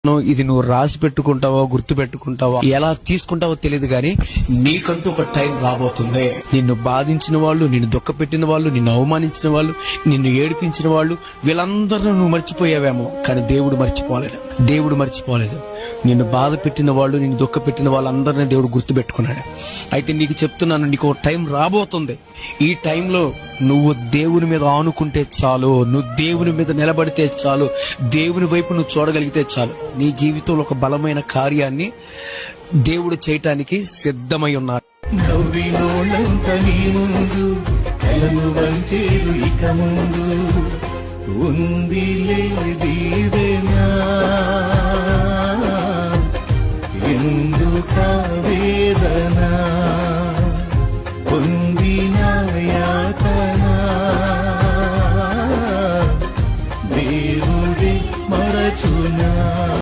ఇది నువ్వు రాసి పెట్టుకుంటావో గుర్తు పెట్టుకుంటావో ఎలా తీసుకుంటావో తెలియదు గాని నీకంటూ ఒక టైం రాబోతుంది. నిన్ను బాధించిన వాళ్ళు, నిన్ను దుఃఖపెట్టిన వాళ్ళు, నిన్ను అవమానించిన వాళ్ళు, నిన్ను ఏడిపించిన వాళ్ళు, వీళ్ళందరూ నువ్వు మర్చిపోయావేమో, కానీ దేవుడు మర్చిపోలేదు. దేవుడు మర్చిపోలేదు. నిన్ను బాధ పెట్టిన వాళ్ళు, నిన్ను దుఃఖపెట్టిన వాళ్ళందరినీ దేవుడు గుర్తు పెట్టుకున్నాడు. అయితే నీకు చెప్తున్నాను, నీకు ఒక టైం రాబోతుంది. ఈ టైంలో నువ్వు దేవుని మీద ఆనుకుంటే చాలు, నువ్వు దేవుని మీద నిలబడితే చాలు, దేవుని వైపు నువ్వు చూడగలిగితే చాలు, నీ జీవితంలో ఒక బలమైన కార్యాన్ని దేవుడు చేయటానికి సిద్ధమై ఉన్నాడు. నవ్వినోళ్ళంత నీ ముందు కలను వంచేరు ఇక ముందు ఉందిలే దీవెనా.